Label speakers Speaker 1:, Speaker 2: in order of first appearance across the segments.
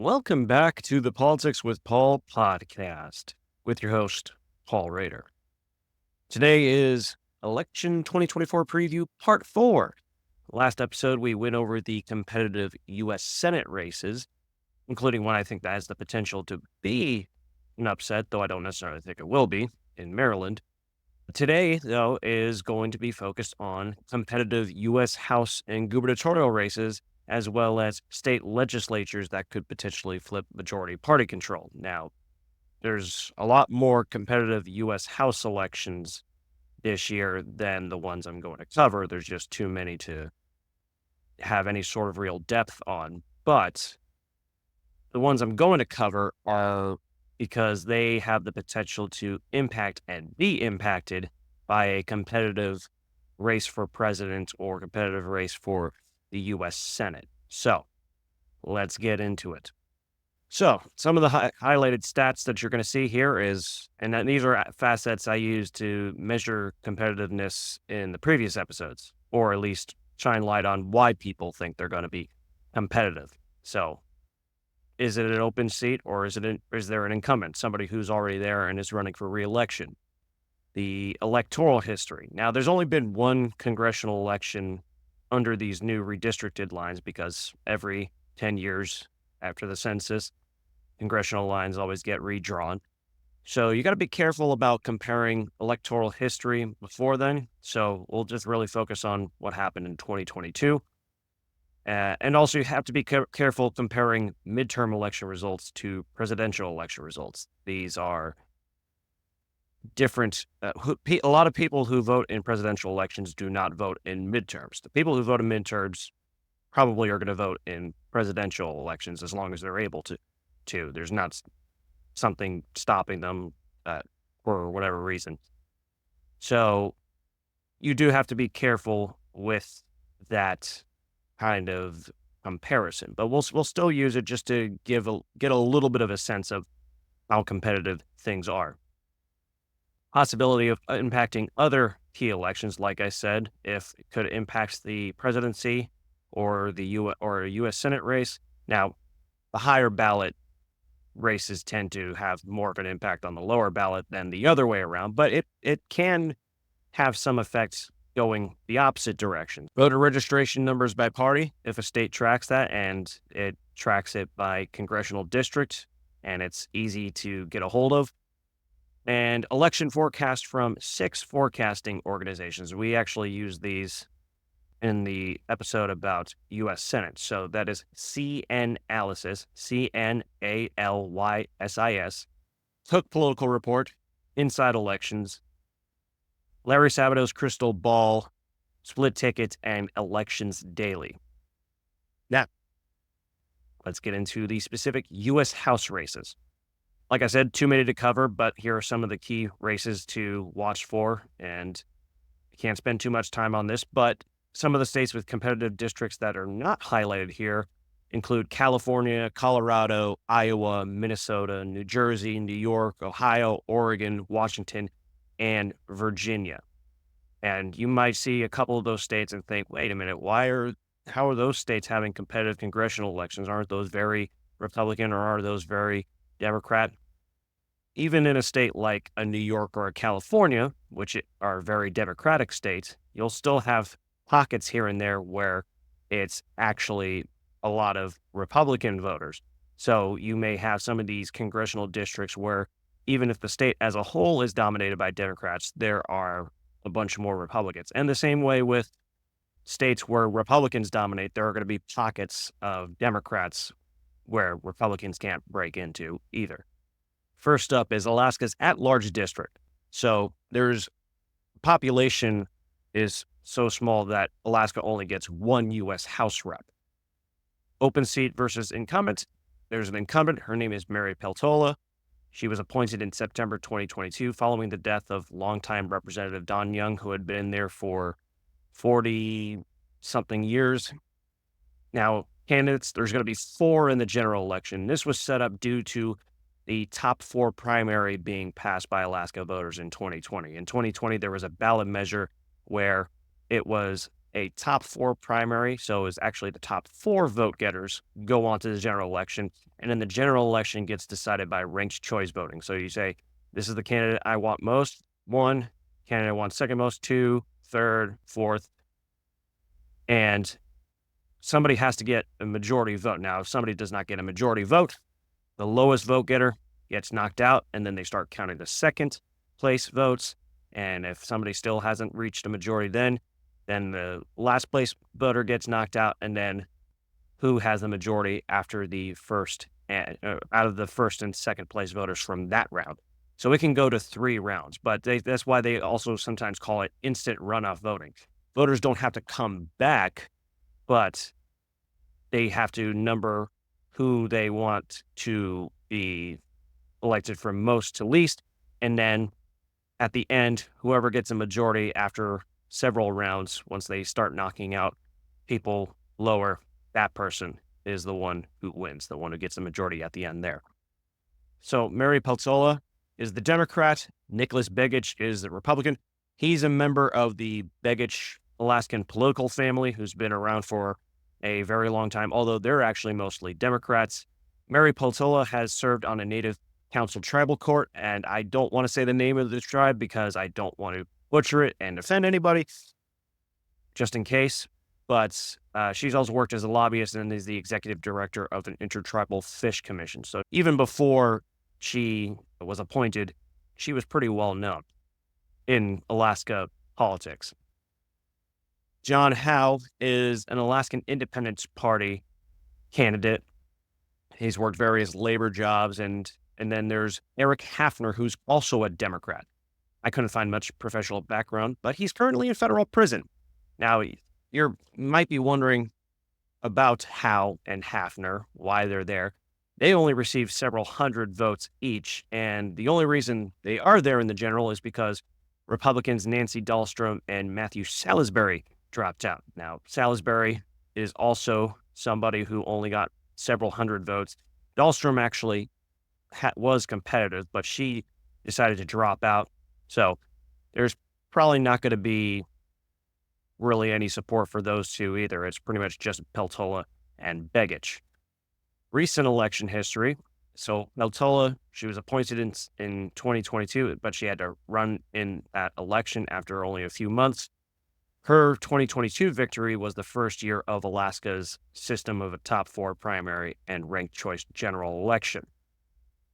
Speaker 1: Welcome back to the Politics with Paul podcast with your host, Paul Rader. Today is Election 2024 Preview Part 4. Last episode, we went over the competitive U.S. Senate races, including one I think that has the potential to be an upset, though I don't necessarily think it will be, in Maryland. Today, though, is going to be focused on competitive U.S. House and gubernatorial races, as well as state legislatures that could potentially flip majority party control. Now, there's a lot more competitive U.S. House elections this year than the ones I'm going to cover. There's just too many to have any sort of real depth on. But the ones I'm going to cover are because they have the potential to impact and be impacted by a competitive race for president or competitive race for the U.S. Senate. So let's get into it. So some of the highlighted stats that you're going to see here is, and these are facets I used to measure competitiveness in the previous episodes, or at least shine light on why people think they're going to be competitive. So is it an open seat or is there an incumbent, somebody who's already there and is running for re-election? The electoral history. Now, there's only been one congressional election under these new redistricted lines because every 10 years after the census, congressional lines always get redrawn. So you got to be careful about comparing electoral history before then. So we'll just really focus on what happened in 2022. And also, you have to be careful comparing midterm election results to presidential election results. These are different. A lot of people who vote in presidential elections do not vote in midterms. The people who vote in midterms probably are going to vote in presidential elections as long as they're able to. There's not something stopping them for whatever reason. So you do have to be careful with that kind of comparison, but we'll still use it just to get a little bit of a sense of how competitive things are. Possibility of impacting other key elections, like I said, if it could impact the presidency or a U.S. Senate race. Now, the higher ballot races tend to have more of an impact on the lower ballot than the other way around, but it can have some effects going the opposite direction. Voter registration numbers by party, if a state tracks that and it tracks it by congressional district and it's easy to get a hold of. And election forecast from 6 forecasting organizations. We actually use these in the episode about U.S. Senate. So that is CNalysis, CNALYSIS, Cook Political Report, Inside Elections, Larry Sabato's Crystal Ball, Split Tickets, and Elections Daily. Now, let's get into the specific U.S. House races. Like I said, too many to cover, but here are some of the key races to watch for, and I can't spend too much time on this, but some of the states with competitive districts that are not highlighted here include California, Colorado, Iowa, Minnesota, New Jersey, New York, Ohio, Oregon, Washington, and Virginia. And you might see a couple of those states and think, wait a minute, how are those states having competitive congressional elections? Aren't those very Republican or are those very Democrat? Even in a state like a New York or a California, which are very Democratic states, you'll still have pockets here and there where it's actually a lot of Republican voters. So you may have some of these congressional districts where even if the state as a whole is dominated by Democrats, there are a bunch more Republicans. And the same way with states where Republicans dominate, there are going to be pockets of Democrats where Republicans can't break into either. First up is Alaska's at-large district. So there's population is so small that Alaska only gets one U.S. House rep. Open seat versus incumbent. There's an incumbent. Her name is Mary Peltola. She was appointed in September 2022 following the death of longtime Representative Don Young, who had been there for 40-something years. Now, candidates, there's going to be 4 in the general election. This was set up due to the top 4 primary being passed by Alaska voters in 2020. In 2020, there was a ballot measure where it was a top four primary. So it's actually the top four vote getters go on to the general election. And then the general election gets decided by ranked choice voting. So you say, this is the candidate I want most, one, candidate I want second most, two, third, fourth. And somebody has to get a majority vote. Now, if somebody does not get a majority vote, the lowest vote getter gets knocked out, and then they start counting the second place votes. And if somebody still hasn't reached a majority, then the last place voter gets knocked out, and then who has the majority after the first, out of the first and second place voters from that round. So it can go to 3 rounds, but that's why they also sometimes call it instant runoff voting. Voters don't have to come back, but they have to number who they want to be elected from most to least. And then at the end, whoever gets a majority after several rounds, once they start knocking out people lower, that person is the one who wins, the one who gets a majority at the end there. So Mary Peltola is the Democrat. Nicholas Begich is the Republican. He's a member of the Begich Alaskan political family who's been around for a very long time, although they're actually mostly Democrats. Mary Peltola has served on a Native Council tribal court, and I don't want to say the name of this tribe because I don't want to butcher it and offend anybody, just in case. But she's also worked as a lobbyist and is the executive director of an intertribal fish commission. So even before she was appointed, she was pretty well known in Alaska politics. John Howe is an Alaskan Independence Party candidate. He's worked various labor jobs, and then there's Eric Hafner, who's also a Democrat. I couldn't find much professional background, but he's currently in federal prison. Now, you might be wondering about Howe and Hafner, why they're there. They only received several hundred votes each, and the only reason they are there in the general is because Republicans Nancy Dahlstrom and Matthew Salisbury dropped out. Now, Salisbury is also somebody who only got several hundred votes. Dahlstrom actually was competitive, but she decided to drop out. So there's probably not going to be really any support for those two either. It's pretty much just Peltola and Begich. Recent election history. So Peltola, she was appointed in 2022, but she had to run in that election after only a few months. Her 2022 victory was the first year of Alaska's system of a top 4 primary and ranked choice general election.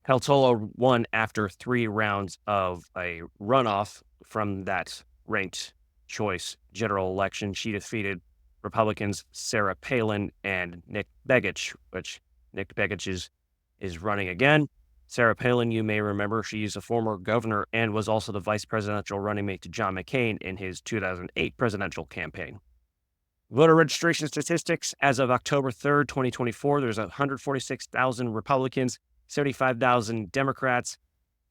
Speaker 1: Peltola won after 3 rounds of a runoff from that ranked choice general election. She defeated Republicans Sarah Palin and Nick Begich, which Nick Begich is running again. Sarah Palin, you may remember, she's a former governor and was also the vice presidential running mate to John McCain in his 2008 presidential campaign. Voter registration statistics as of October 3rd, 2024, there's 146,000 Republicans, 75,000 Democrats,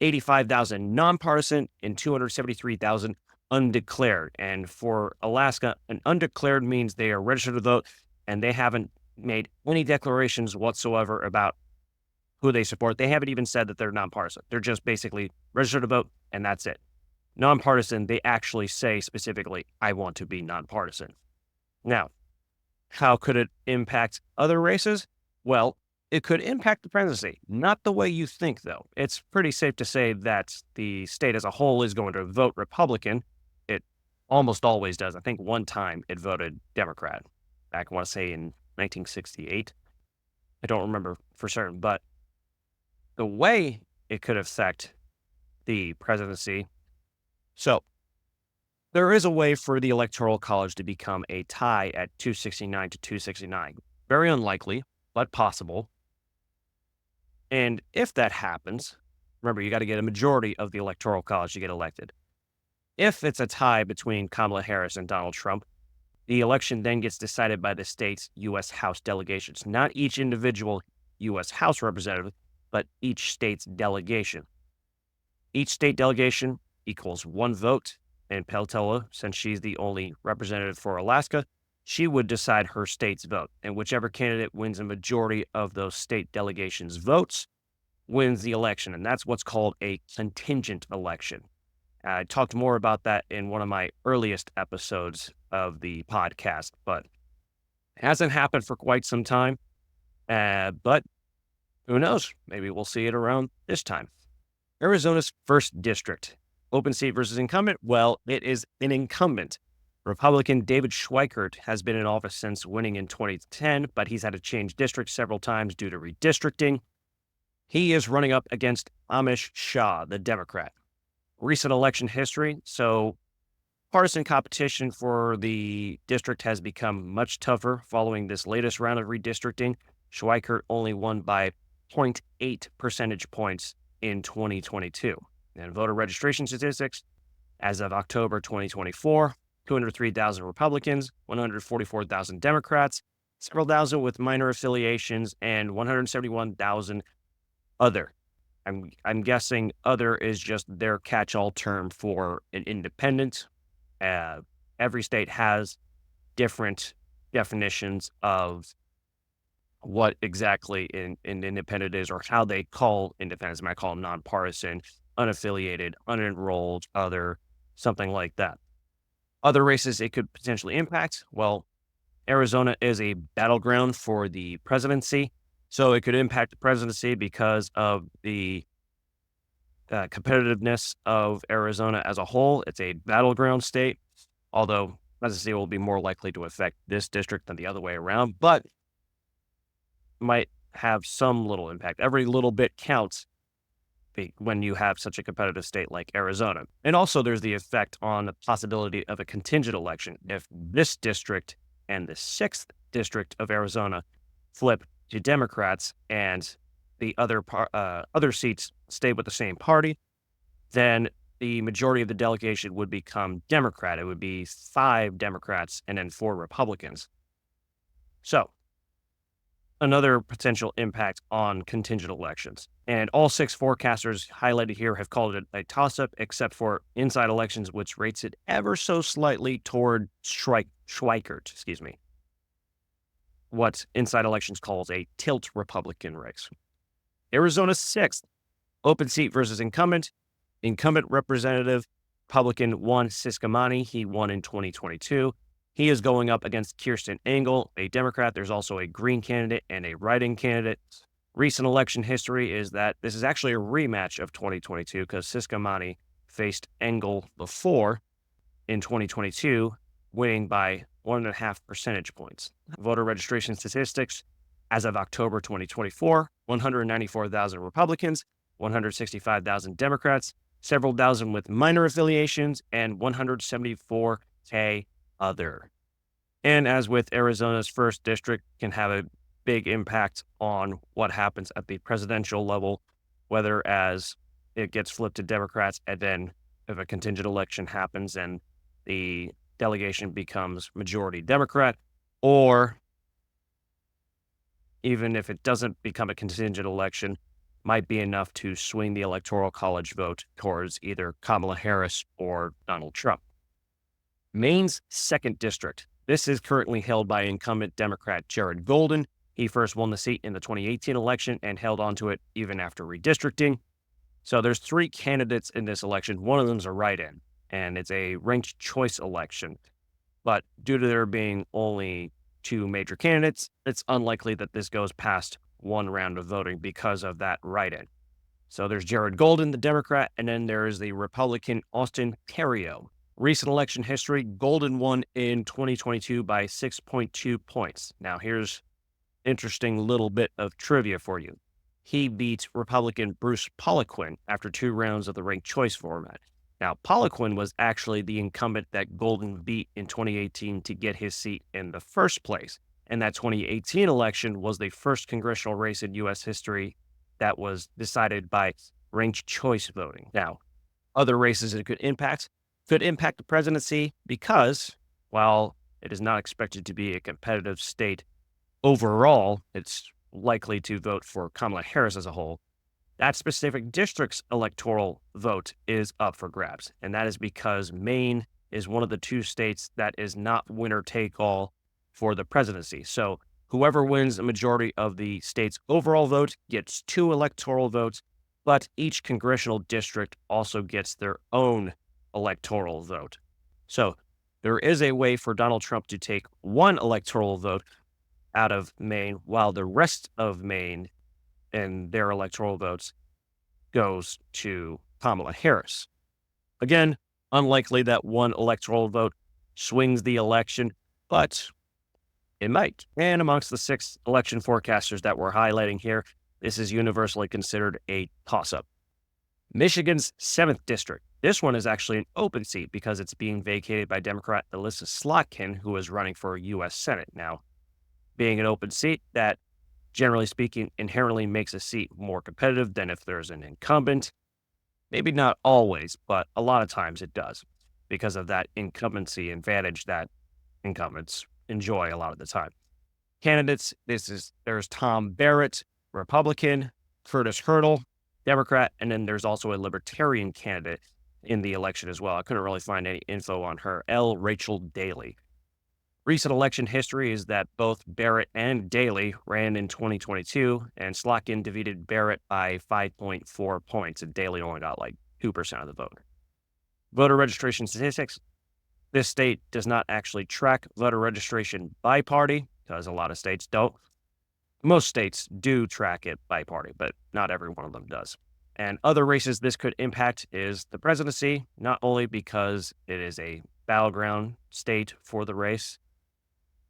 Speaker 1: 85,000 nonpartisan, and 273,000 undeclared. And for Alaska, an undeclared means they are registered to vote and they haven't made any declarations whatsoever about who they support. They haven't even said that they're nonpartisan. They're just basically registered to vote, and that's it. Nonpartisan, they actually say specifically, I want to be nonpartisan. Now, how could it impact other races? Well, it could impact the presidency. Not the way you think, though. It's pretty safe to say that the state as a whole is going to vote Republican. It almost always does. I think one time it voted Democrat, back, I want to say, in 1968. I don't remember for certain, but the way it could affect the presidency. So there is a way for the Electoral College to become a tie at 269 to 269. Very unlikely, but possible. And if that happens, remember, you got to get a majority of the Electoral College to get elected. If it's a tie between Kamala Harris and Donald Trump, the election then gets decided by the state's U.S. House delegations, not each individual U.S. House representative, but each state's delegation. Each state delegation equals 1 vote, and Peltola, since she's the only representative for Alaska, she would decide her state's vote, and whichever candidate wins a majority of those state delegations' votes wins the election, and that's what's called a contingent election. I talked more about that in one of my earliest episodes of the podcast, but it hasn't happened for quite some time. But who knows? Maybe we'll see it around this time. Arizona's first district, open seat versus incumbent. Well, it is an incumbent. Republican David Schweikert has been in office since winning in 2010, but he's had to change districts several times due to redistricting. He is running up against Amish Shah, the Democrat. Recent election history. So partisan competition for the district has become much tougher following this latest round of redistricting. Schweikert only won by 0.8 percentage points in 2022. And voter registration statistics, as of October 2024, 203,000 Republicans, 144,000 Democrats, several thousand with minor affiliations, and 171,000 other. I'm guessing other is just their catch-all term for an independent. Every state has different definitions of what exactly an independent is or how they call independents. They might call them nonpartisan, unaffiliated, unenrolled, other, something like that. Other races it could potentially impact. Well, Arizona is a battleground for the presidency, so it could impact the presidency because of the competitiveness of Arizona as a whole. It's a battleground state, although presidency will be more likely to affect this district than the other way around, but might have some little impact. Every little bit counts when you have such a competitive state like Arizona. And also there's the effect on the possibility of a contingent election. If this district and the 6th district of Arizona flip to Democrats and the other seats stay with the same party, then the majority of the delegation would become Democrat. It would be 5 Democrats and then 4 Republicans. So another potential impact on contingent elections. And all 6 forecasters highlighted here have called it a toss-up, except for inside elections, which rates it ever so slightly toward Schweikert, what inside elections calls a tilt Republican race. Arizona's 6th, open seat versus incumbent. Incumbent representative, Republican Juan Ciscomani. He won in 2022. He is going up against Kirsten Engel, a Democrat. There's also a Green candidate and a write-in candidate. Recent election history is that this is actually a rematch of 2022 because Ciscomani faced Engel before in 2022, winning by 1.5 percentage points. Voter registration statistics, as of October 2024, 194,000 Republicans, 165,000 Democrats, several thousand with minor affiliations, and 174K other. And as with Arizona's first district, can have a big impact on what happens at the presidential level, whether as it gets flipped to Democrats, and then if a contingent election happens and the delegation becomes majority Democrat, or even if it doesn't become a contingent election, might be enough to swing the Electoral College vote towards either Kamala Harris or Donald Trump. Maine's 2nd district. This is currently held by incumbent Democrat Jared Golden. He first won the seat in the 2018 election and held onto it even after redistricting. So there's 3 candidates in this election. One of them is a write-in, and it's a ranked choice election. But due to there being only 2 major candidates, it's unlikely that this goes past one round of voting because of that write-in. So there's Jared Golden, the Democrat, and then there is the Republican Austin Terrio. Recent election history, Golden won in 2022 by 6.2 points. Now here's interesting little bit of trivia for you. He beat Republican Bruce Poliquin after 2 rounds of the ranked choice format. Now, Poliquin was actually the incumbent that Golden beat in 2018 to get his seat in the first place. And that 2018 election was the first congressional race in U.S. history that was decided by ranked choice voting. Now, other races it could impact the presidency because, while it is not expected to be a competitive state overall, it's likely to vote for Kamala Harris as a whole. That specific district's electoral vote is up for grabs. And that is because Maine is one of the 2 states that is not winner take all for the presidency. So whoever wins the majority of the state's overall vote gets 2 electoral votes, but each congressional district also gets their own electoral vote. So there is a way for Donald Trump to take one electoral vote out of Maine while the rest of Maine and their electoral votes goes to Kamala Harris. Again, unlikely that one electoral vote swings the election, but it might. And amongst the 6 election forecasters that we're highlighting here, this is universally considered a toss-up. Michigan's 7th district. This one is actually an open seat because it's being vacated by Democrat Alyssa Slotkin, who is running for U.S. Senate. Now, being an open seat, that generally speaking inherently makes a seat more competitive than if there's an incumbent. Maybe not always, but a lot of times it does because of that incumbency advantage that incumbents enjoy a lot of the time. Candidates, there's Tom Barrett, Republican, Curtis Hurdle, Democrat, and then there's also a Libertarian candidate in the election as well. I couldn't really find any info on her. L. Rachel Daley. Recent election history is that both Barrett and Daley ran in 2022, and Slotkin defeated Barrett by 5.4 points, and Daley only got like 2% of the vote. Voter registration statistics. This state does not actually track voter registration by party, because a lot of states don't. Most states do track it by party, but not every one of them does. And other races this could impact is the presidency, not only because it is a battleground state for the race,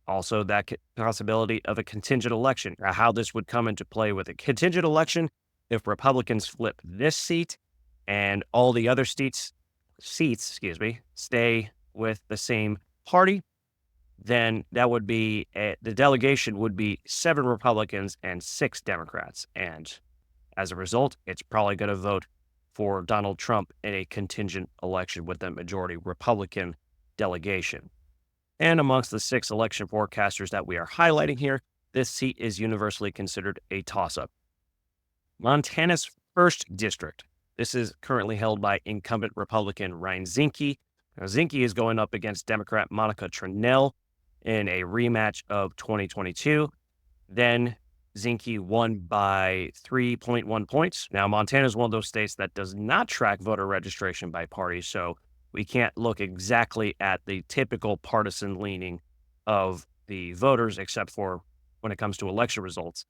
Speaker 1: also that possibility of a contingent election. Now, how this would come into play with a contingent election, if Republicans flip this seat and all the other seats, stay with the same party, then that would be, the delegation would be 7 Republicans and 6 Democrats. And as a result, it's probably going to vote for Donald Trump in a contingent election with the majority Republican delegation. And amongst the 6 election forecasters that we are highlighting here, this seat is universally considered a toss-up. Montana's 1st district. This is currently held by incumbent Republican Ryan Zinke. Now, Zinke is going up against Democrat Monica Tranel in a rematch of 2022. Then Zinke won by 3.1 points. Now, Montana is one of those states that does not track voter registration by party, so we can't look exactly at the typical partisan leaning of the voters, except for when it comes to election results.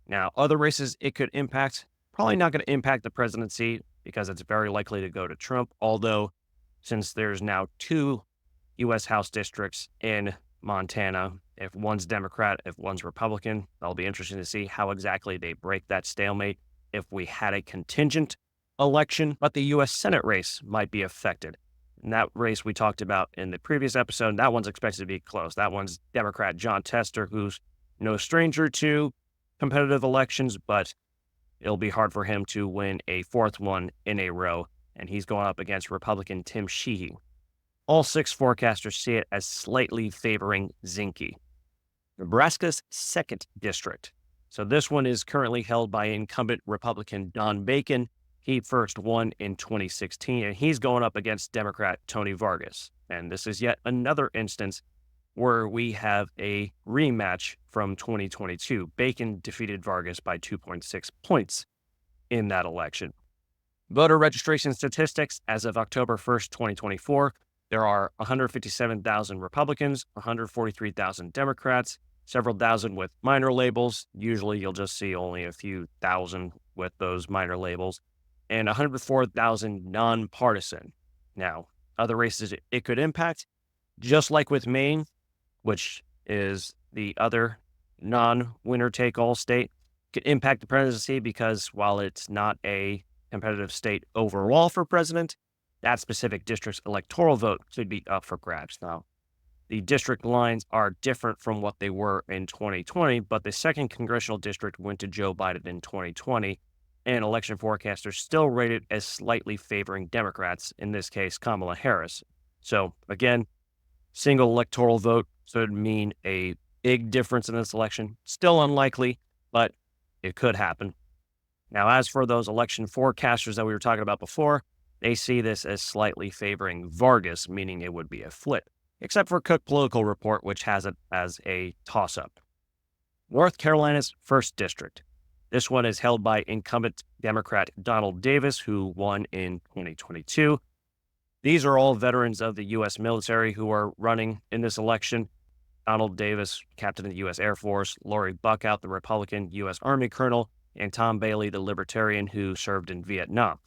Speaker 1: Now, other races it could impact, probably not going to impact the presidency because it's very likely to go to Trump, although since there's now 2 U.S. House districts in Montana, if one's Democrat, if one's Republican, that'll be interesting to see how exactly they break that stalemate if we had a contingent election, but the U.S. Senate race might be affected. And that race we talked about in the previous episode, that one's expected to be close. That one's Democrat John Tester, who's no stranger to competitive elections, but it'll be hard for him to win a 4th one in a row, and he's going up against Republican Tim Sheehy. All 6 forecasters see it as slightly favoring Zinke. Nebraska's 2nd district. So this one is currently held by incumbent Republican Don Bacon. He first won in 2016, and he's going up against Democrat Tony Vargas. And this is yet another instance where we have a rematch from 2022. Bacon defeated Vargas by 2.6 points in that election. Voter registration statistics as of October 1st, 2024, there are 157,000 Republicans, 143,000 Democrats, several thousand with minor labels. Usually you'll just see only a few thousand with those minor labels, and 104,000 nonpartisan. Now, other races it could impact, just like with Maine, which is the other non-winner-take-all state, could impact the presidency because while it's not a competitive state overall for president, that specific district's electoral vote could be up for grabs. Now, the district lines are different from what they were in 2020, but the 2nd congressional district went to Joe Biden in 2020, and election forecasters still rated as slightly favoring Democrats, in this case, Kamala Harris. So, again, single electoral vote could mean a big difference in this election. Still unlikely, but it could happen. Now, as for those election forecasters that we were talking about before, they see this as slightly favoring Vargas, meaning it would be a flip, except for Cook Political Report, which has it as a toss-up. North Carolina's 1st district. This one is held by incumbent Democrat Donald Davis, who won in 2022. These are all veterans of the U.S. military who are running in this election. Donald Davis, captain of the U.S. Air Force, Lori Buckout, the Republican U.S. Army colonel, and Tom Bailey, the Libertarian who served in Vietnam.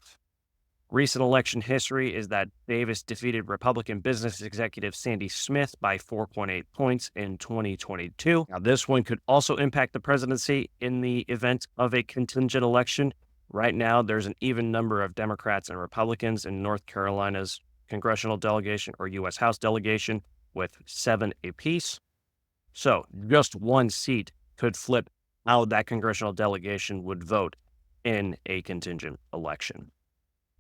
Speaker 1: Recent election history is that Davis defeated Republican business executive Sandy Smith by 4.8 points in 2022. Now, this one could also impact the presidency in the event of a contingent election. Right now, there's an even number of Democrats and Republicans in North Carolina's congressional delegation or U.S. House delegation with 7 apiece. So just one seat could flip how that congressional delegation would vote in a contingent election.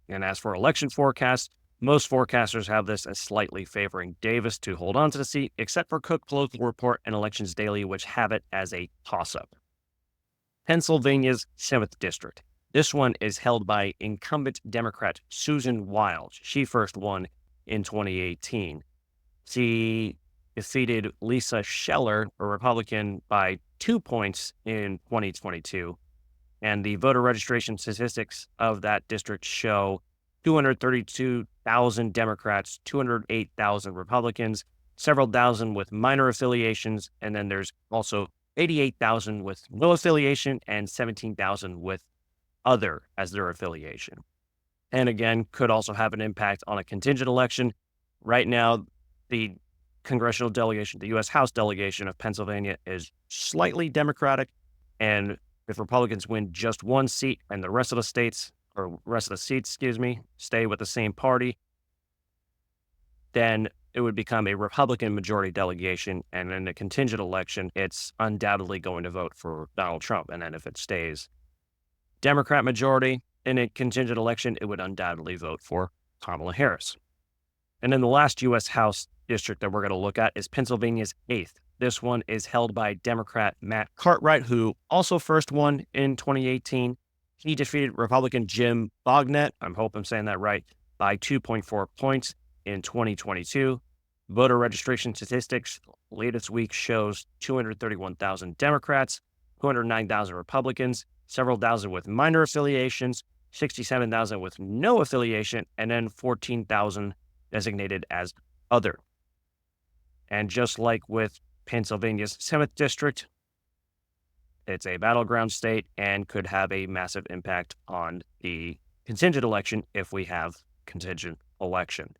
Speaker 1: And as for election forecasts, most forecasters have this as slightly favoring Davis to hold on to the seat, except for Cook Political Report and Elections Daily, which have it as a toss-up. Pennsylvania's 7th District. This one is held by incumbent Democrat Susan Wild. She first won in 2018. She defeated Lisa Scheller, a Republican, by 2 points in 2022. And the voter registration statistics of that district show 232,000 Democrats, 208,000 Republicans, several thousand with minor affiliations, and then there's also 88,000 with no affiliation and 17,000 with other as their affiliation. And again, could also have an impact on a contingent election. Right now, the congressional delegation, the U.S. House delegation of Pennsylvania is slightly Democratic, and if Republicans win just one seat and the rest of the seats, stay with the same party, then it would become a Republican majority delegation. And in a contingent election, it's undoubtedly going to vote for Donald Trump. And then if it stays Democrat majority in a contingent election, it would undoubtedly vote for Kamala Harris. And then the last U.S. House district that we're going to look at is Pennsylvania's 8th. This one is held by Democrat Matt Cartwright, who also first won in 2018. He defeated Republican Jim Bognet, I hope I'm saying that right, by 2.4 points in 2022. Voter registration statistics latest week shows 231,000 Democrats, 209,000 Republicans, several thousand with minor affiliations, 67,000 with no affiliation, and then 14,000 designated as other. And just like with Pennsylvania's 7th District, it's a battleground state and could have a massive impact on the contingent election if we have contingent election.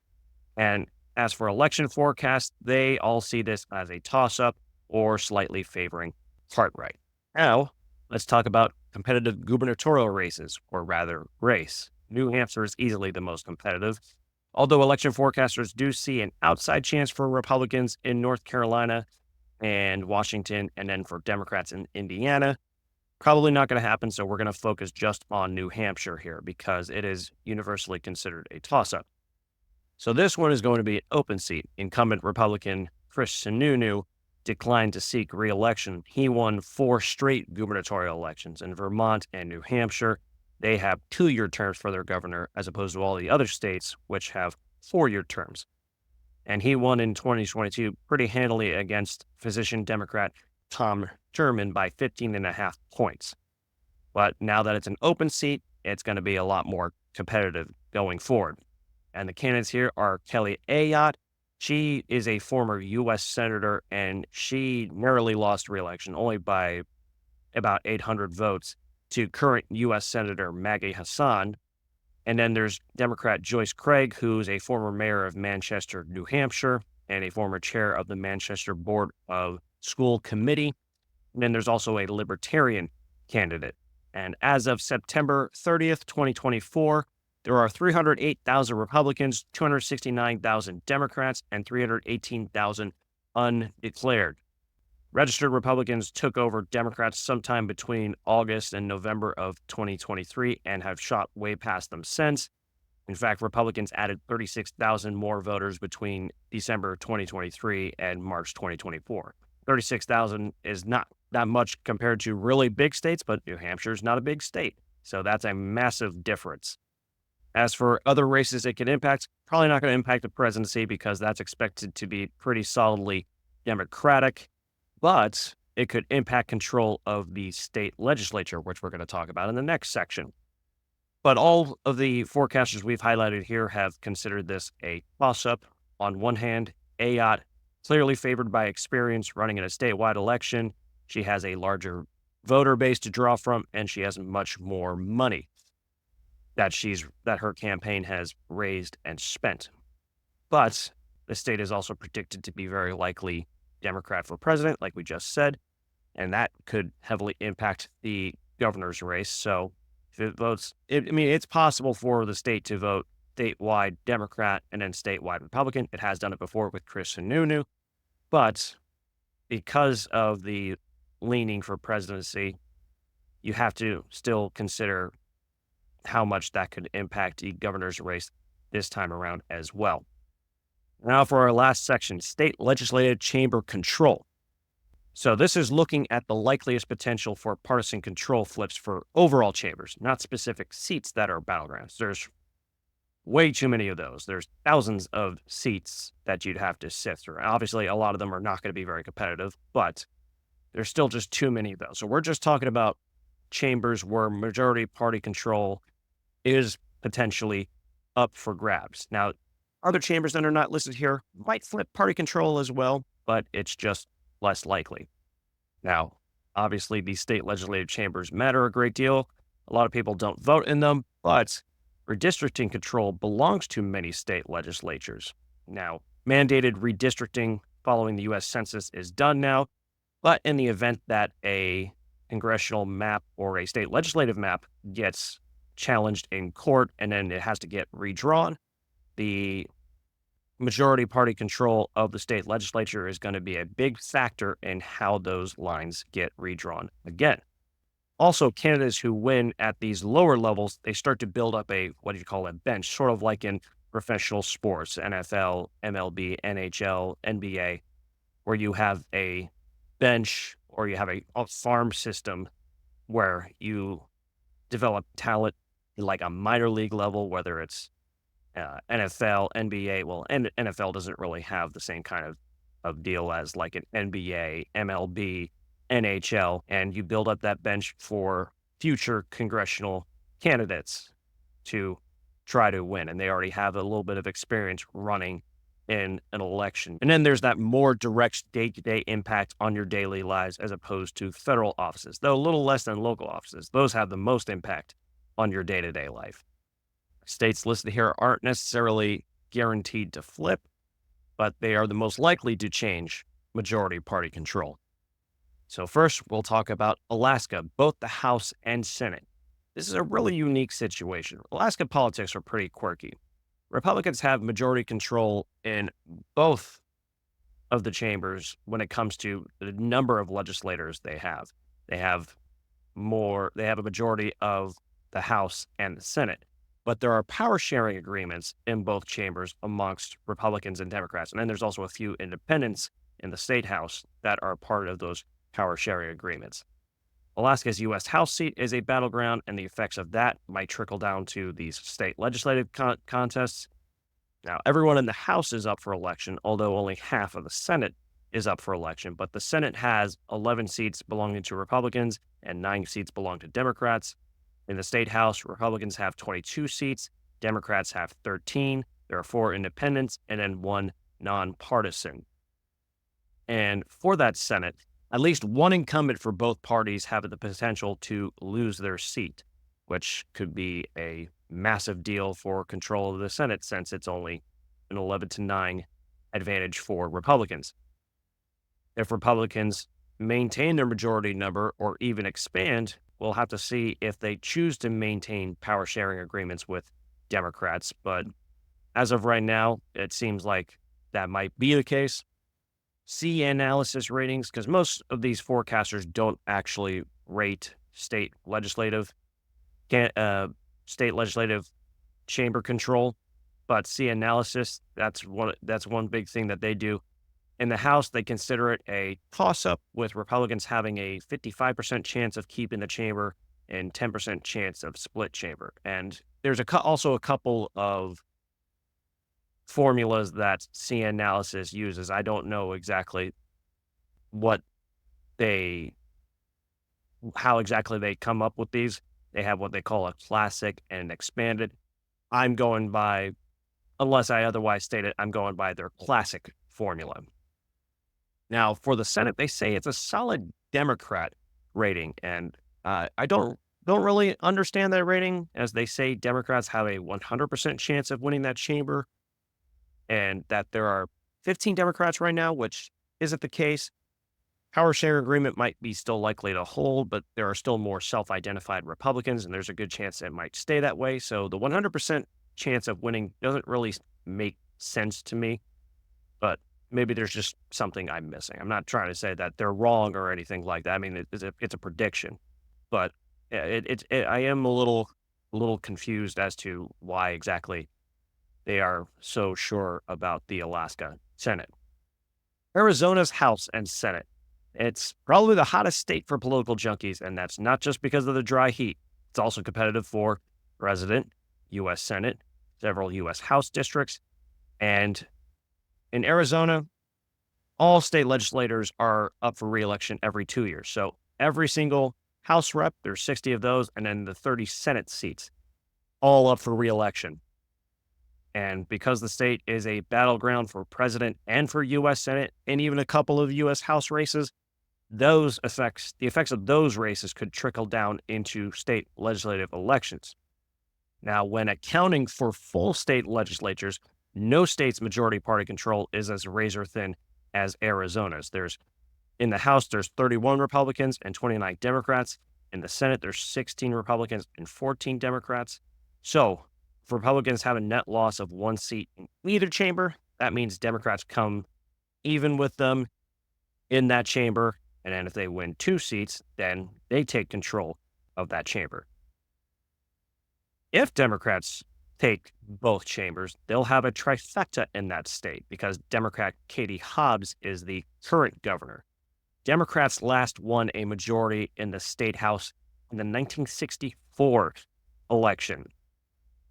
Speaker 1: And as for election forecasts, they all see this as a toss-up or slightly favoring Cartwright. Now, let's talk about competitive gubernatorial races, or rather race. New Hampshire is easily the most competitive. Although election forecasters do see an outside chance for Republicans in North Carolina and Washington, and then for Democrats in Indiana, probably not going to happen. So we're going to focus just on New Hampshire here because it is universally considered a toss-up. So this one is going to be an open seat. Incumbent Republican Chris Sununu declined to seek re-election. He won 4 straight gubernatorial elections in Vermont and New Hampshire. They have 2-year terms for their governor, as opposed to all the other states, which have 4-year terms. And he won in 2022 pretty handily against physician Democrat Tom Sherman by 15.5 points. But now that it's an open seat, it's going to be a lot more competitive going forward. And the candidates here are Kelly Ayotte. She is a former U.S. Senator, and she narrowly lost re-election, only by about 800 votes, to current U.S. Senator Maggie Hassan. And then there's Democrat Joyce Craig, who's a former mayor of Manchester, New Hampshire, and a former chair of the Manchester Board of School Committee. And then there's also a Libertarian candidate. And as of September 30th, 2024, there are 308,000 Republicans, 269,000 Democrats, and 318,000 undeclared. Registered Republicans took over Democrats sometime between August and November of 2023 and have shot way past them since. In fact, Republicans added 36,000 more voters between December 2023 and March 2024. 36,000 is not that much compared to really big states, but New Hampshire is not a big state. So that's a massive difference. As for other races it can impact, probably not going to impact the presidency because that's expected to be pretty solidly Democratic. But it could impact control of the state legislature, which we're going to talk about in the next section. But all of the forecasters we've highlighted here have considered this a toss-up. On one hand, Ayotte, clearly favored by experience running in a statewide election. She has a larger voter base to draw from, and she has much more money that her campaign has raised and spent. But the state is also predicted to be very likely Democrat for president, like we just said, and that could heavily impact the governor's race. So if it votes, it's possible for the state to vote statewide Democrat and then statewide Republican. It has done it before with Chris Sununu, but because of the leaning for presidency, you have to still consider how much that could impact the governor's race this time around as well. Now for our last section, state legislative chamber control. So this is looking at the likeliest potential for partisan control flips for overall chambers, not specific seats that are battlegrounds. There's way too many of those. There's thousands of seats that you'd have to sift through. Obviously, a lot of them are not going to be very competitive, but there's still just too many of those. So we're just talking about chambers where majority party control is potentially up for grabs. Now, other chambers that are not listed here might flip party control as well, but it's just less likely. Now, obviously, these state legislative chambers matter a great deal. A lot of people don't vote in them, but redistricting control belongs to many state legislatures. Now, mandated redistricting following the U.S. Census is done now, but in the event that a congressional map or a state legislative map gets challenged in court and then it has to get redrawn, the majority party control of the state legislature is going to be a big factor in how those lines get redrawn again. Also, candidates who win at these lower levels, they start to build up a bench, sort of like in professional sports, NFL, MLB, NHL, NBA, where you have a bench or you have a farm system where you develop talent like a minor league level, whether it's NFL, NBA. Well, NFL doesn't really have the same kind of deal as like an NBA, MLB, NHL, and you build up that bench for future congressional candidates to try to win. And they already have a little bit of experience running in an election. And then there's that more direct day-to-day impact on your daily lives as opposed to federal offices, though a little less than local offices. Those have the most impact on your day-to-day life. States listed here aren't necessarily guaranteed to flip, but they are the most likely to change majority party control. So first, we'll talk about Alaska, both the House and Senate. This is a really unique situation. Alaska politics are pretty quirky. Republicans have majority control in both of the chambers when it comes to the number of legislators they have. They have a majority of the House and the Senate. But there are power sharing agreements in both chambers amongst Republicans and Democrats. And then there's also a few independents in the state House that are part of those power sharing agreements. Alaska's U.S. House seat is a battleground, and the effects of that might trickle down to these state legislative contests. Now, everyone in the House is up for election, although only half of the Senate is up for election. But the Senate has 11 seats belonging to Republicans and 9 seats belong to Democrats. In the state House, Republicans have 22 seats, Democrats have 13. There are 4 independents and then 1 nonpartisan. And for that Senate, at least one incumbent for both parties have the potential to lose their seat, which could be a massive deal for control of the Senate since it's only an 11-9 advantage for Republicans. If Republicans maintain their majority number or even expand, we'll have to see if they choose to maintain power sharing agreements with Democrats. But as of right now, it seems like that might be the case. See analysis ratings, because most of these forecasters don't actually rate state legislative chamber control, but see analysis, that's one big thing that they do. In the House, they consider it a toss-up, with Republicans having a 55% chance of keeping the chamber and 10% chance of split chamber. And there's also a couple of formulas that C analysis uses. I don't know exactly how exactly they come up with these. They have what they call a classic and an expanded. I'm going by, unless I otherwise state it, I'm going by their classic formula. Now, for the Senate, they say it's a solid Democrat rating, and I don't really understand that rating, as they say Democrats have a 100% chance of winning that chamber, and that there are 15 Democrats right now, which isn't the case. Power share agreement might be still likely to hold, but there are still more self-identified Republicans, and there's a good chance it might stay that way. So the 100% chance of winning doesn't really make sense to me, but maybe there's just something I'm missing. I'm not trying to say that they're wrong or anything like that. I mean, it's a prediction, but yeah, I am a little confused as to why exactly they are so sure about the Alaska Senate. Arizona's House and Senate. It's probably the hottest state for political junkies, and that's not just because of the dry heat. It's also competitive for President, U.S. Senate, several U.S. House districts, and in Arizona, all state legislators are up for reelection every 2 years. So every single House rep, there's 60 of those, and then the 30 Senate seats, all up for reelection. And because the state is a battleground for president and for U.S. Senate, and even a couple of U.S. House races, the effects of those races could trickle down into state legislative elections. Now, when accounting for full state legislatures, no state's majority party control is as razor thin as Arizona's. In the House, there's 31 Republicans and 29 Democrats. In the Senate, there's 16 Republicans and 14 Democrats. So, if Republicans have a net loss of one seat in either chamber, that means Democrats come even with them in that chamber. And then if they win 2 seats, then they take control of that chamber. If Democrats take both chambers, they'll have a trifecta in that state because Democrat Katie Hobbs is the current governor. Democrats last won a majority in the state house in the 1964 election.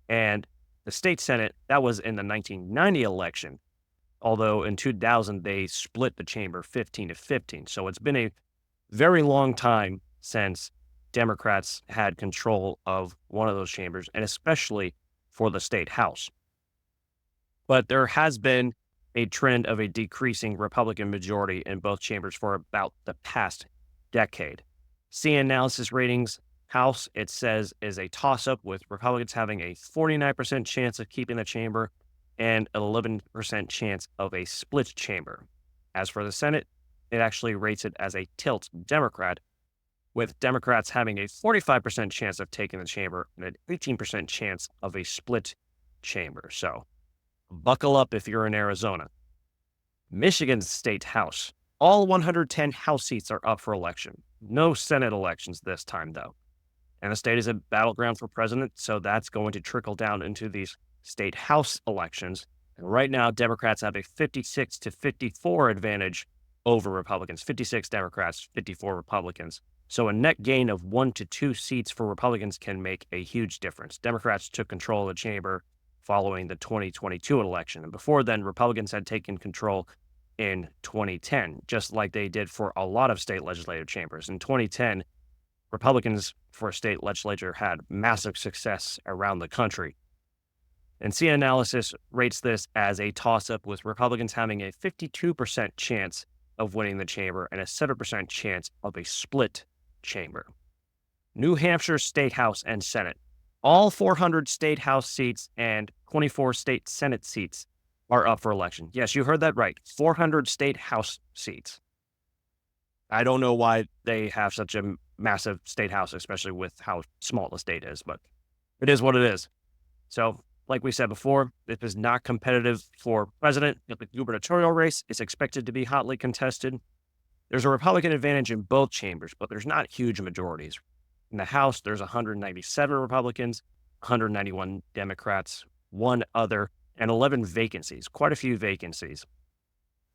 Speaker 1: And the state senate, that was in the 1990 election. Although in 2000, they split the chamber 15-15. So it's been a very long time since Democrats had control of one of those chambers, and especially for the state house. But there has been a trend of a decreasing Republican majority in both chambers for about the past decade. CAnalysis ratings House, it says, is a toss-up, with Republicans having a 49% chance of keeping the chamber and an 11% chance of a split chamber. As for the Senate, it actually rates it as a tilt Democrat, with Democrats having a 45% chance of taking the chamber and an 18% chance of a split chamber. So buckle up if you're in Arizona. Michigan's state house. All 110 House seats are up for election. No Senate elections this time, though. And the state is a battleground for president, so that's going to trickle down into these state house elections. And right now, Democrats have a 56-54 advantage over Republicans. 56 Democrats, 54 Republicans. So a net gain of 1 to 2 seats for Republicans can make a huge difference. Democrats took control of the chamber following the 2022 election. And before then, Republicans had taken control in 2010, just like they did for a lot of state legislative chambers. In 2010, Republicans for state legislature had massive success around the country. And CAnalysis rates this as a toss-up, with Republicans having a 52% chance of winning the chamber and a 7% chance of a split chamber. New Hampshire State House and Senate. All 400 state House seats and 24 state Senate seats are up for election. Yes, you heard that right. 400 state House seats. I don't know why they have such a massive state house, especially with how small the state is, but it is what it is. So, like we said before, this is not competitive for president. The gubernatorial race is expected to be hotly contested. There's a Republican advantage in both chambers, but there's not huge majorities. In the House, there's 197 Republicans, 191 Democrats, one other, and 11 vacancies, quite a few vacancies.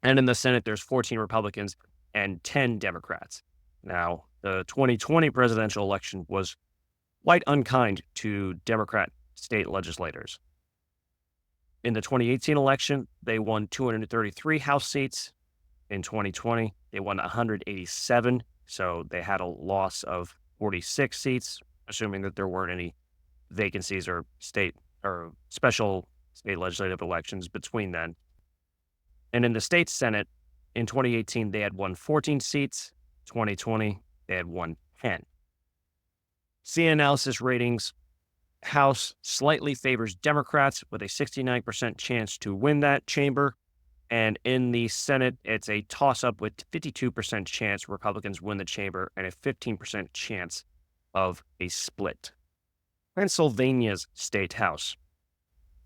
Speaker 1: And in the Senate, there's 14 Republicans and 10 Democrats. Now, the 2020 presidential election was quite unkind to Democrat state legislators. In the 2018 election, they won 233 House seats. In 2020, they won 187, so they had a loss of 46 seats. assuming that there weren't any vacancies or state or special state legislative elections between then. And in the state Senate in 2018, they had won 14 seats. 2020, they had won 10. CNN analysis ratings: House slightly favors Democrats with a 69% chance to win that chamber. And in the Senate, it's a toss up with 52% chance Republicans win the chamber and a 15% chance of a split. Pennsylvania's state house.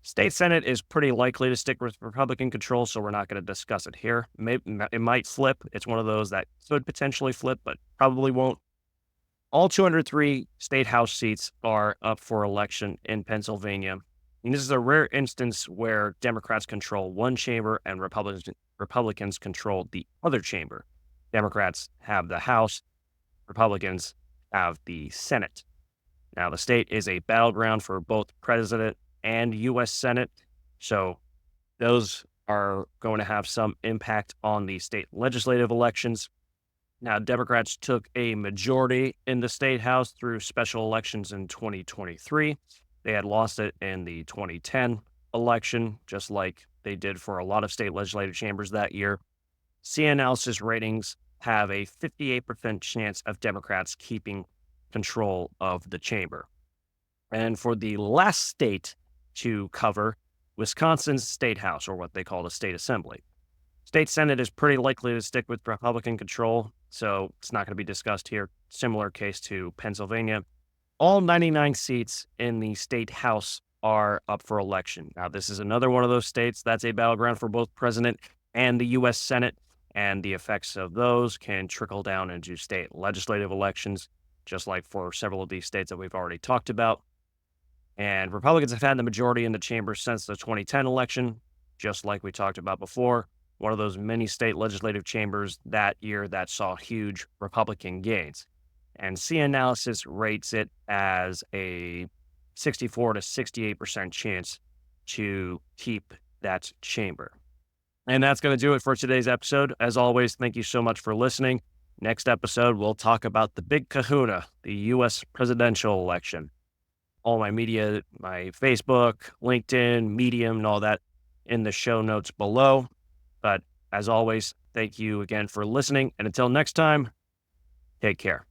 Speaker 1: State Senate is pretty likely to stick with Republican control, so we're not going to discuss it here. It might flip. It's one of those that could potentially flip, but probably won't. All 203 state house seats are up for election in Pennsylvania. And this is a rare instance where Democrats control one chamber and Republicans control the other chamber. Democrats have the House, Republicans have the Senate. Now, the state is a battleground for both president and U.S. Senate, so those are going to have some impact on the state legislative elections. Now, Democrats took a majority in the state house through special elections in 2023. They had lost it in the 2010 election, just like they did for a lot of state legislative chambers that year. CNN analysis ratings have a 58% chance of Democrats keeping control of the chamber. And for the last state to cover, Wisconsin's state house, or what they call the state assembly. State Senate is pretty likely to stick with Republican control, so it's not going to be discussed here. Similar case to Pennsylvania. All 99 seats in the state house are up for election. Now, this is another one of those states that's a battleground for both president and the U.S. Senate, and the effects of those can trickle down into state legislative elections, just like for several of these states that we've already talked about. And Republicans have had the majority in the chamber since the 2010 election, just like we talked about before. One of those many state legislative chambers that year that saw huge Republican gains. And CNN analysis rates it as a 64 to 68% chance to keep that chamber. And that's going to do it for today's episode. As always, thank you so much for listening. Next episode, we'll talk about the big kahuna, the U.S. presidential election. All my media, my Facebook, LinkedIn, Medium, and all that in the show notes below. But as always, thank you again for listening. And until next time, take care.